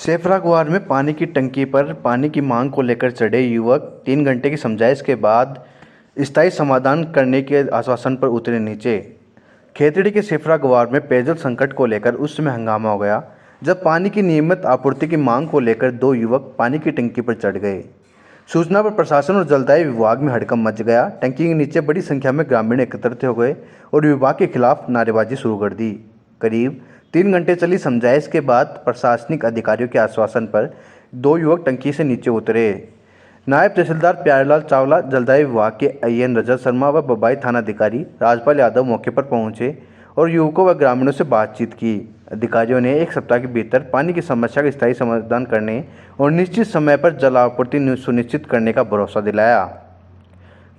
सेफरागवार में पानी की टंकी पर पानी की मांग को लेकर चढ़े युवक 3 घंटे की समझाइश के बाद स्थायी समाधान करने के आश्वासन पर उतरे नीचे। खेतड़ी के सेफरागवार में पेयजल संकट को लेकर उस समय हंगामा हो गया जब पानी की नियमित आपूर्ति की मांग को लेकर 2 युवक पानी की टंकी पर चढ़ गए। सूचना पर प्रशासन और जलदाय विभाग में हड़कंप मच गया। टंकी के नीचे बड़ी संख्या में ग्रामीण एकत्रित हो गए और विभाग के खिलाफ नारेबाजी शुरू कर दी। करीब 3 घंटे चली समझाइश के बाद प्रशासनिक अधिकारियों के आश्वासन पर 2 युवक टंकी से नीचे उतरे। नायब तहसीलदार प्यारेलाल चावला, जलदाय विभाग के AN रजत शर्मा व बबाई थानाधिकारी राजपाल यादव मौके पर पहुंचे और युवकों व ग्रामीणों से बातचीत की। अधिकारियों ने 1 सप्ताह के भीतर पानी की समस्या का स्थायी समाधान करने और निश्चित समय पर जल आपूर्ति सुनिश्चित करने का भरोसा दिलाया।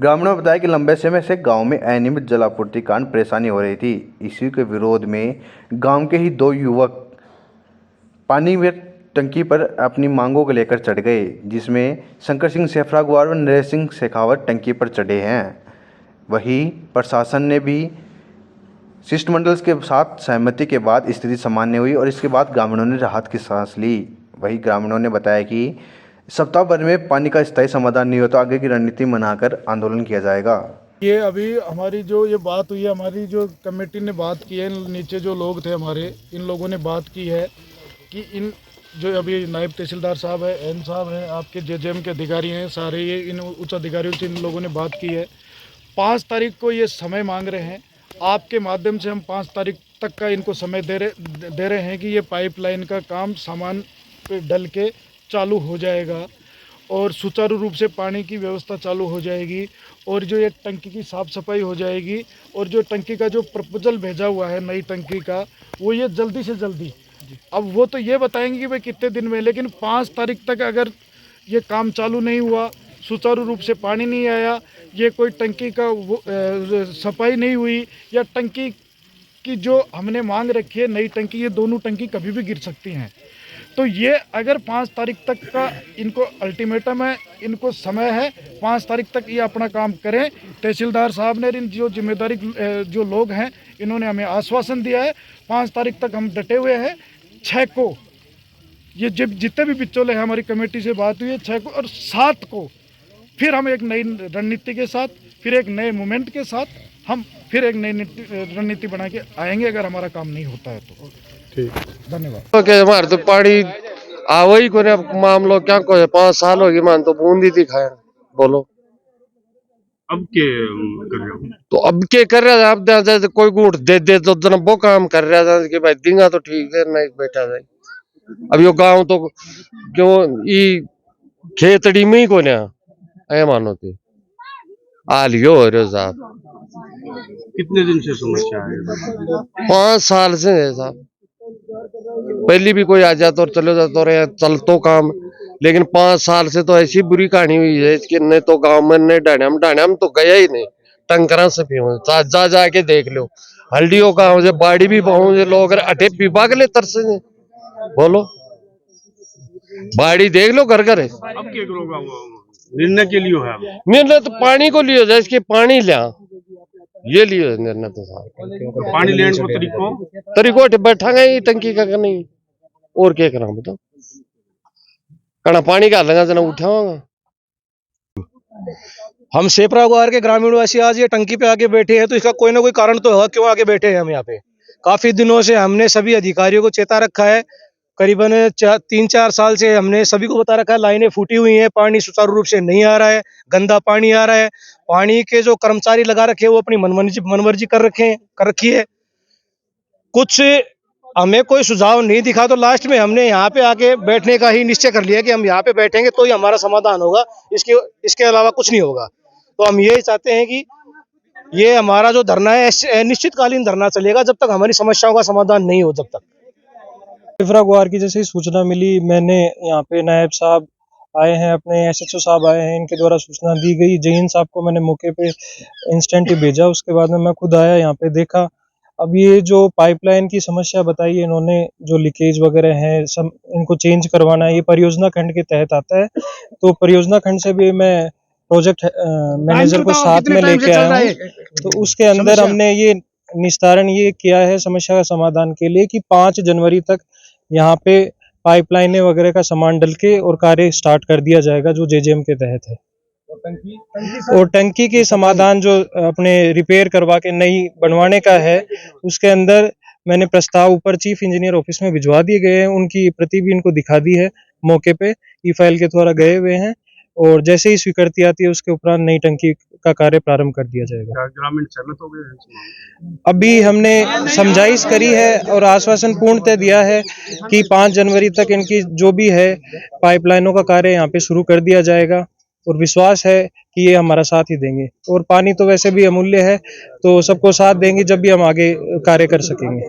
ग्रामीणों ने बताया कि लंबे समय से गांव में अनियमित जल आपूर्ति के कारण परेशानी हो रही थी। इसी के विरोध में गांव के ही 2 युवक पानी में टंकी पर अपनी मांगों को लेकर चढ़ गए, जिसमें शंकर सिंह सेफरागवार व नरेश सिंह शेखावत टंकी पर चढ़े हैं। वहीं प्रशासन ने भी शिष्टमंडल के साथ सहमति के बाद स्थिति सामान्य हुई और इसके बाद ग्रामीणों ने राहत की सांस ली। वहीं ग्रामीणों ने बताया कि सप्ताह भर में पानी का स्थायी समाधान नहीं होता आगे की रणनीति बनाकर आंदोलन किया जाएगा। ये अभी हमारी जो ये बात हुई है, हमारी जो कमेटी ने बात की है, नीचे जो लोग थे हमारे, इन लोगों ने बात की है कि इन जो अभी नायब तहसीलदार साहब है, एन साहब हैं, आपके JJM के अधिकारी हैं, सारे ये इन उच्च अधिकारियों से इन लोगों ने बात की है। 5 तारीख को ये समय मांग रहे हैं। आपके माध्यम से हम 5 तारीख तक का इनको समय दे रहे हैं कि ये पाइपलाइन का काम सामान पे डल के चालू हो जाएगा और सुचारू रूप से पानी की व्यवस्था चालू हो जाएगी और जो ये टंकी की साफ़ सफाई हो जाएगी और जो टंकी का जो प्रपोजल भेजा हुआ है नई टंकी का, वो ये जल्दी से जल्दी, अब वो तो ये बताएंगे कि भाई कितने दिन में, लेकिन 5 तारीख तक अगर ये काम चालू नहीं हुआ, सुचारू रूप से पानी नहीं आया, ये कोई टंकी का सफाई नहीं हुई या टंकी की जो हमने मांग रखी है नई टंकी, ये दोनों टंकी कभी भी गिर सकती हैं। तो ये अगर 5 तारीख तक का इनको अल्टीमेटम है, इनको समय है, 5 तारीख तक ये अपना काम करें। तहसीलदार साहब ने इन जो जिम्मेदारी जो लोग हैं इन्होंने हमें आश्वासन दिया है, 5 तारीख तक हम डटे हुए हैं। 6 को ये जब जितने भी बिचौले हैं, हमारी कमेटी से बात हुई है 6 को और 7 को फिर हम एक नई रणनीति के साथ, फिर एक नए मूवमेंट के साथ हम फिर एक नई रणनीति बना के आएंगे अगर हमारा काम नहीं होता है तो। ठीक, धन्यवाद। ओके, हमारे तो पानी आवा ही कोने मामलो क्या को 5 साल हो गए मान तो बूंदी थी खाए। बोलो अब के कर रहे हो? तो अब के कर रहा है? अब जैसे कोई गुट दे तो जना वो काम कर रहा था कि भाई देंगा तो ठीक है, नहीं बैठा जाए। अब यो गांव तो क्यों ई खेतड़ी में ही कोने ऐ मानो थे आ लियो हो रहे साहब। कितने दिन से समस्या है? 5 साल से है साहब। पहले भी कोई आ जाता और चले जाता और चल तो काम, लेकिन 5 साल से तो ऐसी बुरी कहानी हुई है कि नहीं तो गांव में नहीं डाण्याम तो गया ही नहीं। टंकरा से पीऊं जा जाके देख लो, हल्दियों गांव से बाड़ी भी पहुंचे लोग अटे पीपा के लिए तरसे। बोलो बाड़ी देख लो घर घर है। अब क्या करोगा? निर्णय के लिए है? निर्णय तो पानी को लियो जाए, इसके पानी लिया ये लियो निर्णय तो साहब। पानी लेने को तरीको बैठा गई टंकी का नहीं और क्या करा बताओ, कना पानी का लगा जना उठाऊंगा। हम सेफरागवार के ग्रामीण वासी आज ये टंकी पे आके बैठे हैं तो इसका कोई ना कोई कारण तो है क्यों आके बैठे हैं हम यहाँ पे। काफी दिनों से हमने सभी अधिकारियों को चेता रखा है, करीबन 3-4 साल से हमने सभी को बता रखा है लाइनें फूटी हुई हैं, पानी सुचारू रूप से नहीं आ रहा है, गंदा पानी आ रहा है। पानी के जो कर्मचारी लगा रखे हैं वो अपनी मनमर्जी कर रखी है। कुछ हमें कोई सुझाव नहीं दिखा तो लास्ट में हमने यहाँ पे आके बैठने का ही निश्चय कर लिया कि हम यहाँ पे बैठेंगे तो ही हमारा समाधान होगा, इसके अलावा कुछ नहीं होगा। तो हम यही चाहते हैं कि ये हमारा जो धरना है निश्चितकालीन धरना चलेगा जब तक हमारी समस्याओं का समाधान नहीं हो। जब तक सेफरागवार की जैसे ही सूचना मिली, मैंने यहाँ पे नायब साहब आए हैं, अपने SHO साहब आए हैं, इनके द्वारा सूचना दी गई। जहीन साहब को मैंने मौके पे इंस्टेंट ही भेजा, उसके बाद में मैं खुद आया यहाँ पे देखा। अब ये जो पाइपलाइन की समस्या बताई है इन्होंने, जो लीकेज वगैरह है सब इनको चेंज करवाना है, ये परियोजना खंड के तहत आता है। तो परियोजना खंड से भी मैं प्रोजेक्ट मैनेजर को साथ में लेके आया हूँ। तो उसके अंदर हमने ये निस्तारण ये किया है समस्या का समाधान के लिए कि 5 जनवरी तक यहाँ पे पाइपलाइनें वगैरह का सामान डल के और कार्य स्टार्ट कर दिया जाएगा जो जेजेएम के तहत है। और टंकी के समाधान जो अपने रिपेयर करवा के नई बनवाने का है, उसके अंदर मैंने प्रस्ताव ऊपर चीफ इंजीनियर ऑफिस में भिजवा दिए गए हैं, उनकी प्रति भी इनको दिखा दी है, मौके पे ई फाइल के द्वारा गए हुए हैं और जैसे ही स्वीकृति आती है उसके उपरांत नई टंकी का कार्य प्रारंभ कर दिया जाएगा। क्या ग्रामीण सहमत हो गए हैं इस मामले में? अभी हमने समझाइश करी है और आश्वासन पूर्णतः दिया है कि 5 जनवरी तक इनकी जो भी है पाइपलाइनों का कार्य यहाँ पे शुरू कर दिया जाएगा और विश्वास है कि ये हमारा साथ ही देंगे। और पानी तो वैसे भी अमूल्य है, तो सबको साथ देंगे जब भी हम आगे कार्य कर सकेंगे।